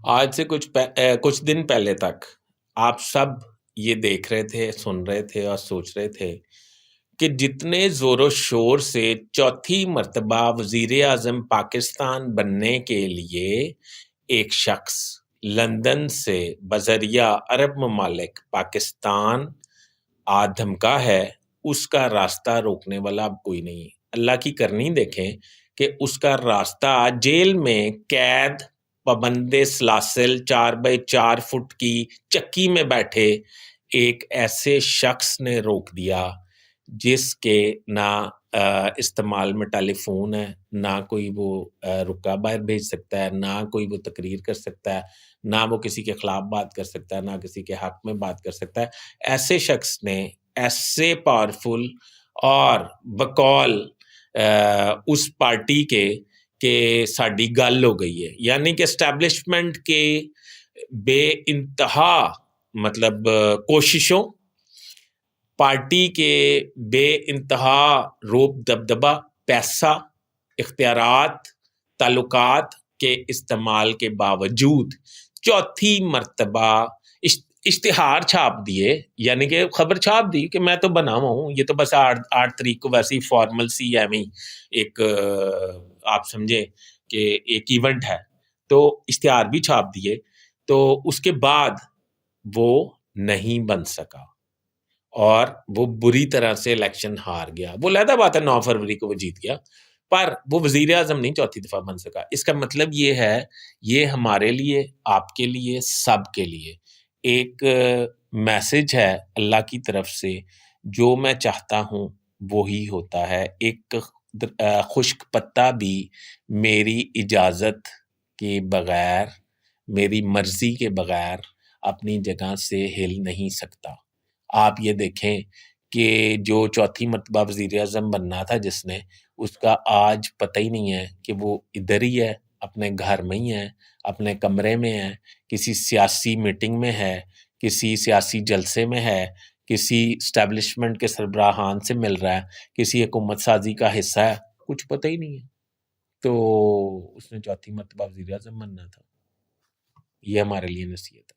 آج سے کچھ دن پہلے تک آپ سب یہ دیکھ رہے تھے، سن رہے تھے اور سوچ رہے تھے کہ جتنے زور و شور سے چوتھی مرتبہ وزیر اعظم پاکستان بننے کے لیے ایک شخص لندن سے بذریعہ عرب ممالک پاکستان دھمکا ہے، اس کا راستہ روکنے والا اب کوئی نہیں ہے۔ اللہ کی کرنی دیکھیں کہ اس کا راستہ جیل میں قید پابند سلاسل 4x4 فٹ کی چکی میں بیٹھے ایک ایسے شخص نے روک دیا جس کے نہ استعمال میں ٹیلی فون ہے، نہ کوئی وہ رکا باہر بھیج سکتا ہے، نہ کوئی وہ تقریر کر سکتا ہے، نہ وہ کسی کے خلاف بات کر سکتا ہے، نہ کسی کے حق میں بات کر سکتا ہے۔ ایسے شخص نے ایسے پاورفل اور بقول اس پارٹی کے کہ ساڈی گل ہو گئی ہے، یعنی کہ اسٹیبلشمنٹ کے بے انتہا مطلب کوششوں، پارٹی کے بے انتہا روب دبدبا، پیسہ، اختیارات، تعلقات کے استعمال کے باوجود چوتھی مرتبہ اشتہار چھاپ دیے، یعنی کہ خبر چھاپ دی کہ میں تو بنا ہوا ہوں، یہ تو بس 8 تاریخ کو ویسی فارمل سی ہے، ایک آپ سمجھے کہ ایک ایونٹ ہے، تو اشتہار بھی چھاپ دیے، تو اس کے بعد وہ نہیں بن سکا اور وہ بری طرح سے الیکشن ہار گیا۔ وہ علیحدہ بات ہے 9 فروری کو وہ جیت گیا، پر وہ وزیر اعظم نہیں چوتھی دفعہ بن سکا۔ اس کا مطلب یہ ہے، یہ ہمارے لیے، آپ کے لیے، سب کے لیے ایک میسج ہے اللہ کی طرف سے، جو میں چاہتا ہوں وہی ہوتا ہے۔ ایک خشک پتا بھی میری اجازت کے بغیر، میری مرضی کے بغیر اپنی جگہ سے ہل نہیں سکتا۔ آپ یہ دیکھیں کہ جو چوتھی مرتبہ وزیر اعظم بننا تھا جس نے، اس کا آج پتہ ہی نہیں ہے کہ وہ ادھر ہی ہے، اپنے گھر میں ہی ہے، اپنے کمرے میں ہے، کسی سیاسی میٹنگ میں ہے، کسی سیاسی جلسے میں ہے، کسی اسٹیبلشمنٹ کے سربراہان سے مل رہا ہے، کسی حکومت سازی کا حصہ ہے، کچھ پتہ ہی نہیں ہے۔ تو اس نے چوتھی مرتبہ وزیر اعظم بننا تھا۔ یہ ہمارے لیے نصیحت ہے۔